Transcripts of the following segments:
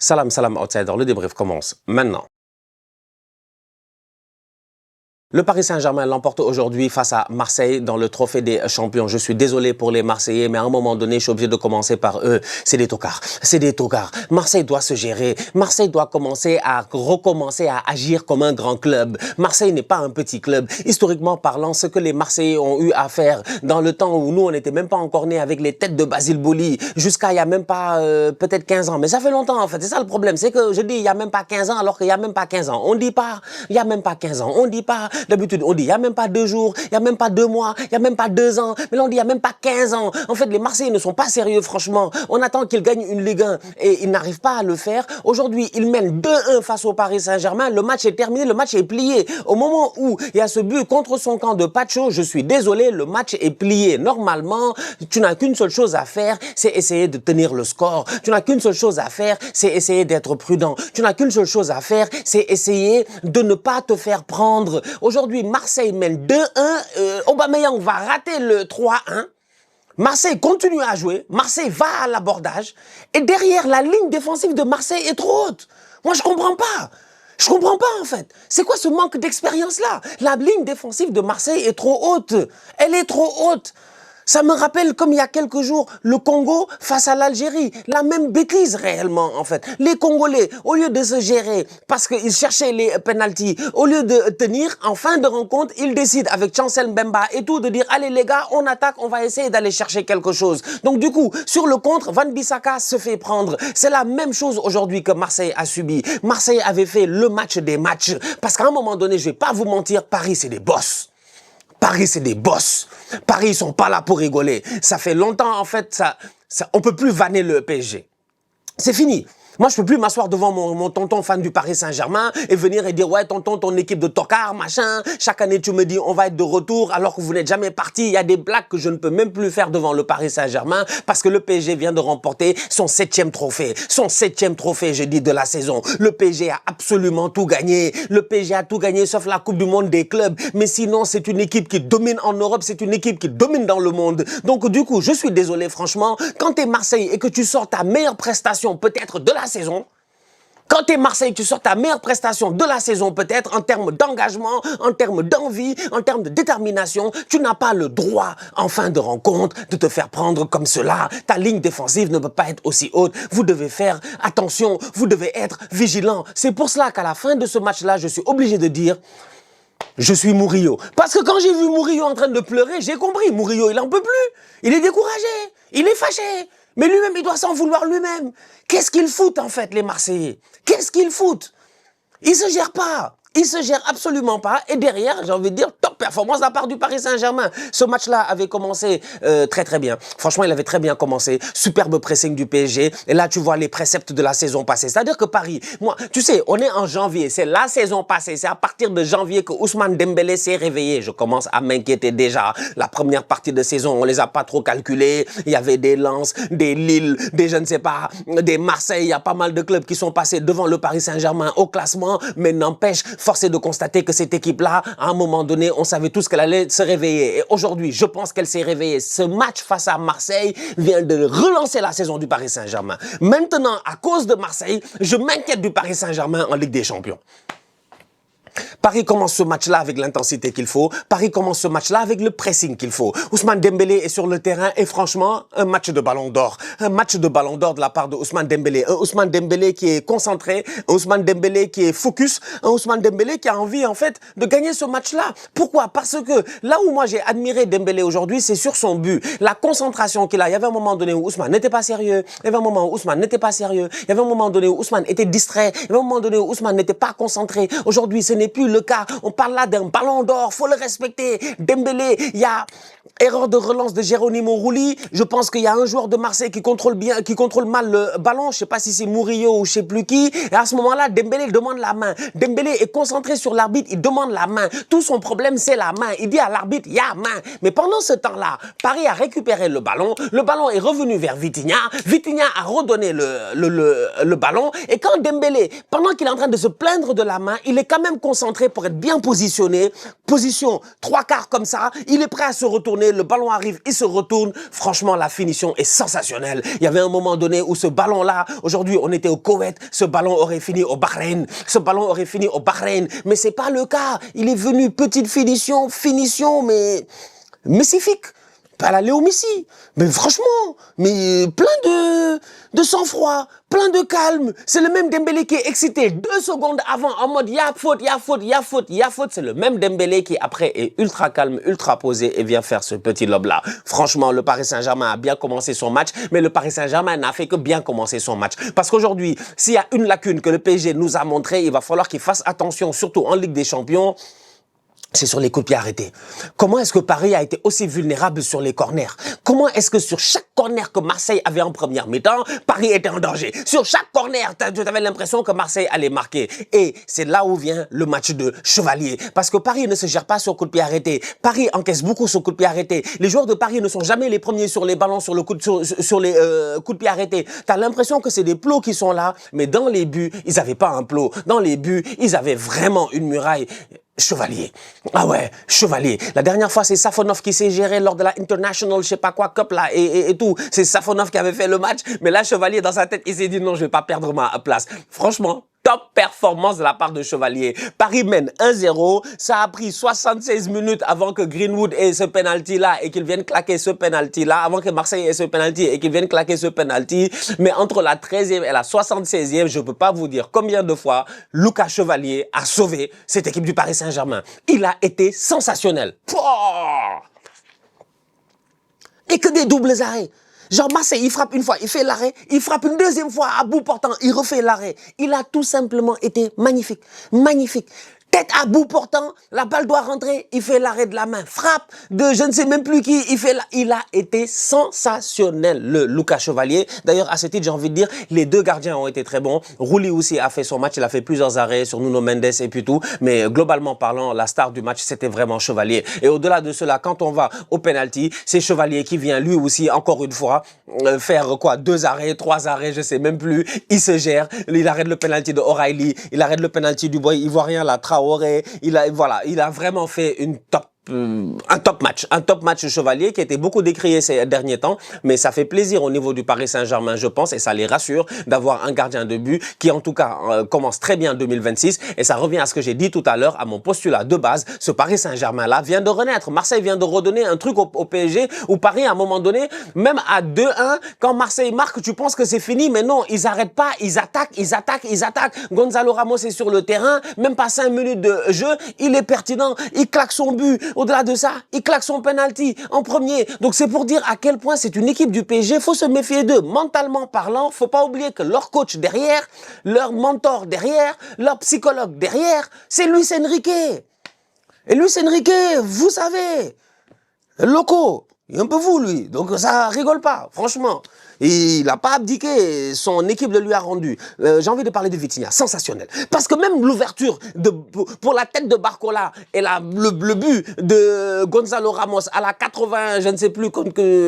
Salam, salam, outsider, le débrief commence maintenant. Le Paris Saint-Germain l'emporte aujourd'hui face à Marseille dans le trophée des champions. Je suis désolé pour les Marseillais, mais à un moment donné, je suis obligé de commencer par eux. C'est des tocards. C'est des tocards. Marseille doit se gérer. Marseille doit recommencer à agir comme un grand club. Marseille n'est pas un petit club. Historiquement parlant, ce que les Marseillais ont eu à faire dans le temps où nous, on n'était même pas encore nés avec les têtes de Basile Boli, jusqu'à il y a même pas peut-être 15 ans. Mais ça fait longtemps en fait. C'est ça le problème. C'est que je dis il y a même pas 15 ans alors qu'il y a même pas 15 ans. On dit pas il y a même pas 15 ans. On dit pas. D'habitude, on dit, il n'y a même pas 2 jours, il n'y a même pas 2 mois, il n'y a même pas 2 ans. Mais là, on dit, il n'y a même pas 15 ans. En fait, les Marseillais ne sont pas sérieux, franchement. On attend qu'ils gagnent une Ligue 1 et ils n'arrivent pas à le faire. Aujourd'hui, ils mènent 2-1 face au Paris Saint-Germain. Le match est terminé, le match est plié. Au moment où il y a ce but contre son camp de Pacho, je suis désolé, le match est plié. Normalement, tu n'as qu'une seule chose à faire, c'est essayer de tenir le score. Tu n'as qu'une seule chose à faire, c'est essayer d'être prudent. Tu n'as qu'une seule chose à faire, c'est essayer de ne pas te faire prendre. Aujourd'hui, Marseille mène 2-1. Aubameyang va rater le 3-1. Marseille continue à jouer. Marseille va à l'abordage. Et derrière, la ligne défensive de Marseille est trop haute. Moi, je comprends pas. Je comprends pas, en fait. C'est quoi ce manque d'expérience-là? La ligne défensive de Marseille est trop haute. Elle est trop haute. Ça me rappelle, comme il y a quelques jours, le Congo face à l'Algérie. La même bêtise réellement, en fait. Les Congolais, au lieu de se gérer parce qu'ils cherchaient les pénaltys, au lieu de tenir, en fin de rencontre, ils décident avec Chancel Mbemba et tout de dire « Allez les gars, on attaque, on va essayer d'aller chercher quelque chose ». Donc du coup, sur le contre, Van Bissaka se fait prendre. C'est la même chose aujourd'hui que Marseille a subi. Marseille avait fait le match des matchs. Parce qu'à un moment donné, je vais pas vous mentir, Paris, c'est des boss. Paris, c'est des boss. Paris, ils sont pas là pour rigoler. Ça fait longtemps, en fait, on peut plus vanner le PSG. C'est fini. Moi, je peux plus m'asseoir devant mon tonton fan du Paris Saint-Germain et venir et dire « Ouais, tonton, ton équipe de tocards, machin. Chaque année, tu me dis, on va être de retour alors que vous n'êtes jamais parti. » Il y a des blagues que je ne peux même plus faire devant le Paris Saint-Germain parce que le PSG vient de remporter son 7e trophée. Son 7e trophée, je dis, de la saison. Le PSG a absolument tout gagné. Le PSG a tout gagné sauf la Coupe du Monde des clubs. Mais sinon, c'est une équipe qui domine en Europe. C'est une équipe qui domine dans le monde. Donc, du coup, je suis désolé, franchement. Quand tu es Marseille et que tu sors ta meilleure prestation, peut-être de la saison, quand tu es Marseille, tu sors ta meilleure prestation de la saison peut-être en termes d'engagement, en termes d'envie, en termes de détermination, tu n'as pas le droit en fin de rencontre de te faire prendre comme cela. Ta ligne défensive ne peut pas être aussi haute. Vous devez faire attention, vous devez être vigilant. C'est pour cela qu'à la fin de ce match-là, je suis obligé de dire je suis Murillo. Parce que quand j'ai vu Murillo en train de pleurer, j'ai compris. Murillo, il n'en peut plus. Il est découragé. Il est fâché. Mais lui-même, il doit s'en vouloir lui-même. Qu'est-ce qu'ils foutent, en fait, les Marseillais? Qu'est-ce qu'ils foutent? Ils se gèrent pas. Ils se gèrent absolument pas. Et derrière, j'ai envie de dire, top performance de la part du Paris Saint-Germain. Ce match-là avait commencé très très bien. Franchement, il avait très bien commencé. Superbe pressing du PSG. Et là, tu vois les préceptes de la saison passée. C'est-à-dire que Paris, moi, tu sais, on est en janvier. C'est la saison passée. C'est à partir de janvier que Ousmane Dembélé s'est réveillé. Je commence à m'inquiéter déjà. La première partie de saison, on les a pas trop calculés. Il y avait des Lens, des Lille, des je ne sais pas, des Marseille. Il y a pas mal de clubs qui sont passés devant le Paris Saint-Germain au classement. Mais n'empêche, force est de constater que cette équipe-là, à un moment donné, on savait tous qu'elle allait se réveiller. Et aujourd'hui, je pense qu'elle s'est réveillée. Ce match face à Marseille vient de relancer la saison du Paris Saint-Germain. Maintenant, à cause de Marseille, je m'inquiète du Paris Saint-Germain en Ligue des Champions. Paris commence ce match-là avec l'intensité qu'il faut. Paris commence ce match-là avec le pressing qu'il faut. Ousmane Dembélé est sur le terrain et franchement, un match de ballon d'or. Un match de ballon d'or de la part de Ousmane Dembélé. Un Ousmane Dembélé qui est concentré, un Ousmane Dembélé qui est focus, un Ousmane Dembélé qui a envie en fait de gagner ce match-là. Pourquoi? Parce que là où moi j'ai admiré Dembélé aujourd'hui, c'est sur son but. La concentration qu'il a. Il y avait un moment donné où Ousmane n'était pas sérieux. Il y avait un moment où Ousmane n'était pas sérieux. Il y avait un moment donné où Ousmane était distrait. Il y avait un moment donné où Ousmane n'était pas concentré. Aujourd'hui, ce n'est plus le cas. On parle là d'un ballon d'or, faut le respecter. Dembélé, il y a erreur de relance de Geronimo Rulli. Je pense qu'il y a un joueur de Marseille qui contrôle mal le ballon. Je sais pas si c'est Murillo ou je sais plus qui. Et à ce moment-là, Dembélé demande la main. Dembélé est concentré sur l'arbitre, il demande la main. Tout son problème, c'est la main. Il dit à l'arbitre, il y a main. Mais pendant ce temps-là, Paris a récupéré le ballon. Le ballon est revenu vers Vitinha. Vitinha a redonné le ballon. Et quand Dembélé, pendant qu'il est en train de se plaindre de la main, il est quand même concentré rentré pour être bien positionné. Position 3/4 comme ça. Il est prêt à se retourner. Le ballon arrive, il se retourne. Franchement, la finition est sensationnelle. Il y avait un moment donné où ce ballon-là, aujourd'hui, on était au Koweït. Ce ballon aurait fini au Bahreïn. Ce ballon aurait fini au Bahreïn. Mais c'est pas le cas. Il est venu petite finition, mais messifique. Pas la Léo Messi, mais franchement, mais plein de sang-froid, plein de calme. C'est le même Dembélé qui est excité 2 secondes avant en mode y'a faute, y'a faute, y'a faute, y'a faute. C'est le même Dembélé qui après est ultra calme, ultra posé et vient faire ce petit lob-là. Franchement, le Paris Saint-Germain a bien commencé son match, mais le Paris Saint-Germain n'a fait que bien commencer son match. Parce qu'aujourd'hui, s'il y a une lacune que le PSG nous a montré, il va falloir qu'il fasse attention, surtout en Ligue des Champions. C'est sur les coups de pied arrêtés. Comment est-ce que Paris a été aussi vulnérable sur les corners? Comment est-ce que sur chaque corner que Marseille avait en première mi-temps, Paris était en danger? Sur chaque corner, tu avais l'impression que Marseille allait marquer. Et c'est là où vient le match de Chevalier. Parce que Paris ne se gère pas sur coup de pied arrêté. Paris encaisse beaucoup sur coup de pied arrêté. Les joueurs de Paris ne sont jamais les premiers sur les ballons, sur les coups de pied arrêtés. Tu as l'impression que c'est des plots qui sont là, mais dans les buts, ils n'avaient pas un plot. Dans les buts, ils avaient vraiment une muraille. Chevalier. Ah ouais, Chevalier. La dernière fois, c'est Safonov qui s'est géré lors de la International, je sais pas quoi, Cup là, et tout. C'est Safonov qui avait fait le match. Mais là, Chevalier, dans sa tête, il s'est dit non, je vais pas perdre ma place. Franchement, top performance de la part de Chevalier. Paris mène 1-0. Ça a pris 76 minutes avant que Greenwood ait ce penalty-là et qu'il vienne claquer ce penalty-là. Avant que Marseille ait ce penalty et qu'il vienne claquer ce penalty. Mais entre la 13e et la 76e, je peux pas vous dire combien de fois Lucas Chevalier a sauvé cette équipe du Paris Saint-Germain. Il a été sensationnel. Pouah! Et que des doubles arrêts. Genre Marseille, il frappe une fois, il fait l'arrêt, il frappe une deuxième fois à bout portant, il refait l'arrêt. Il a tout simplement été magnifique, magnifique. Tête à bout portant, la balle doit rentrer, il fait l'arrêt de la main. Frappe de je ne sais même plus qui, il a été sensationnel, le Lucas Chevalier. D'ailleurs, à ce titre, j'ai envie de dire, les deux gardiens ont été très bons. Rouli aussi a fait son match, il a fait plusieurs arrêts sur Nuno Mendes et puis tout. Mais globalement parlant, la star du match, c'était vraiment Chevalier. Et au-delà de cela, quand on va au penalty, c'est Chevalier qui vient lui aussi, encore une fois, faire quoi, 2 arrêts, 3 arrêts, je sais même plus. Il se gère, il arrête le penalty de O'Reilly, il arrête le penalty du boy ivoirien, la Traoré, il a vraiment fait un top match Chevalier qui a été beaucoup décrié ces derniers temps, mais ça fait plaisir au niveau du Paris Saint-Germain, je pense, et ça les rassure d'avoir un gardien de but qui, en tout cas, commence très bien 2026, et ça revient à ce que j'ai dit tout à l'heure, à mon postulat de base, ce Paris Saint-Germain-là vient de renaître. Marseille vient de redonner un truc au PSG, où Paris, à un moment donné, même à 2-1, quand Marseille marque, tu penses que c'est fini, mais non, ils arrêtent pas, ils attaquent. Gonzalo Ramos est sur le terrain, même pas 5 minutes de jeu, il est pertinent, il claque son but. Au-delà de ça, il claque son penalty en premier. Donc c'est pour dire à quel point c'est une équipe du PSG. Faut se méfier d'eux. Mentalement parlant, faut pas oublier que leur coach derrière, leur mentor derrière, leur psychologue derrière, c'est Luis Enrique. Et Luis Enrique, vous savez, loco, il est un peu fou lui. Donc ça rigole pas, franchement. Il n'a pas abdiqué, son équipe le lui a rendu. J'ai envie de parler de Vitinha, sensationnel. Parce que même l'ouverture pour la tête de Barcola et le but de Gonzalo Ramos à la 80, je ne sais plus,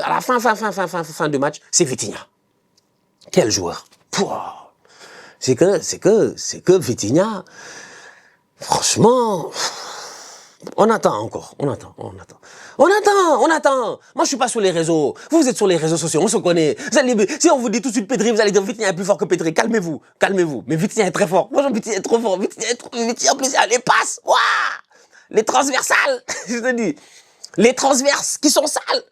à la fin du match, c'est Vitinha. Quel joueur. C'est que Vitinha, franchement... On attend encore, on attend. Moi, je suis pas sur les réseaux. Vous êtes sur les réseaux sociaux, on se connaît. Si on vous dit tout de suite Pedri, vous allez dire Vitinha est plus fort que Pedri. Calmez-vous. Mais Vitinha est très fort. Moi, Vitinha est trop fort. Vitinha, en plus, il a les passes. Waouh! Les transversales. Je te dis. Les transverses qui sont sales.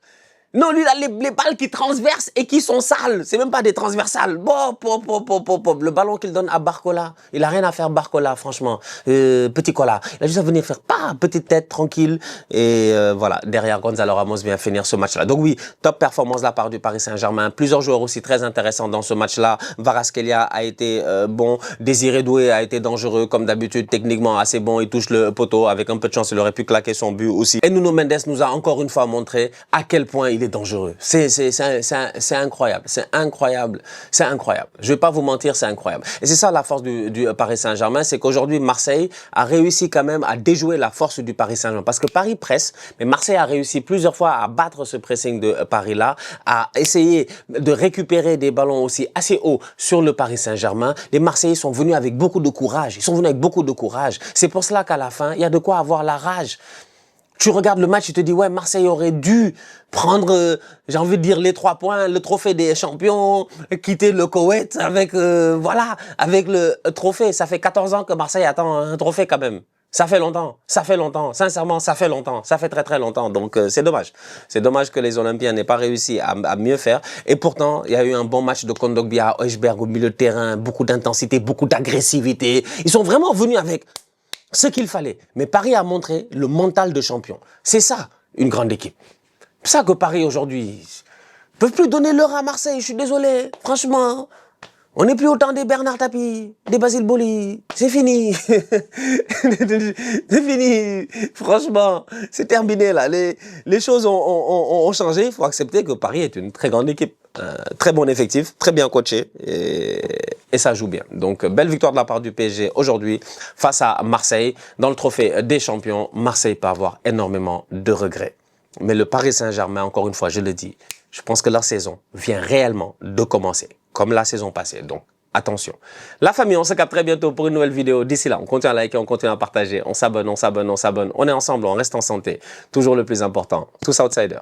Non, lui, il a les balles qui transversent et qui sont sales. C'est même pas des transversales. Le ballon qu'il donne à Barcola, il a rien à faire, Barcola, franchement. Petit Cola. Il a juste à venir faire petite tête, tranquille. Et voilà, derrière, Gonzalo Ramos vient finir ce match-là. Donc oui, top performance de la part du Paris Saint-Germain. Plusieurs joueurs aussi très intéressants dans ce match-là. Kvaratskhelia a été bon. Désiré Doué a été dangereux, comme d'habitude, techniquement assez bon. Il touche le poteau. Avec un peu de chance, il aurait pu claquer son but aussi. Et Nuno Mendes nous a encore une fois montré à quel point il il est dangereux. C'est incroyable. C'est incroyable. C'est incroyable. Je vais pas vous mentir, c'est incroyable. Et c'est ça la force du Paris Saint-Germain, c'est qu'aujourd'hui, Marseille a réussi quand même à déjouer la force du Paris Saint-Germain. Parce que Paris presse, mais Marseille a réussi plusieurs fois à battre ce pressing de Paris-là, à essayer de récupérer des ballons aussi assez hauts sur le Paris Saint-Germain. Les Marseillais sont venus avec beaucoup de courage. Ils sont venus avec beaucoup de courage. C'est pour cela qu'à la fin, il y a de quoi avoir la rage. Tu regardes le match, tu te dis, ouais, Marseille aurait dû prendre, j'ai envie de dire, les 3 points, le trophée des champions, quitter le Koweït avec, voilà, avec le trophée. Ça fait 14 ans que Marseille attend un trophée quand même. Ça fait longtemps, sincèrement, ça fait longtemps, ça fait très très longtemps, donc c'est dommage. C'est dommage que les Olympiens n'aient pas réussi à mieux faire, et pourtant, il y a eu un bon match de Kondogbia à Højbjerg au milieu de terrain, beaucoup d'intensité, beaucoup d'agressivité. Ils sont vraiment venus avec ce qu'il fallait. Mais Paris a montré le mental de champion. C'est ça, une grande équipe. C'est ça que Paris, aujourd'hui, ne peuvent plus donner l'heure à Marseille. Je suis désolé, franchement. On n'est plus au temps des Bernard Tapie, des Basile Boli. C'est fini. C'est fini. Franchement, c'est terminé là. Les choses ont changé. Il faut accepter que Paris est une très grande équipe. Très bon effectif, très bien coaché et ça joue bien. Donc, belle victoire de la part du PSG aujourd'hui face à Marseille. Dans le trophée des champions, Marseille peut avoir énormément de regrets. Mais le Paris Saint-Germain, encore une fois, je le dis, je pense que leur saison vient réellement de commencer, comme la saison passée. Donc, attention. La famille, on se capte très bientôt pour une nouvelle vidéo. D'ici là, on continue à liker, on continue à partager. On s'abonne, on s'abonne, on s'abonne. On est ensemble, on reste en santé. Toujours le plus important. Tous outsiders.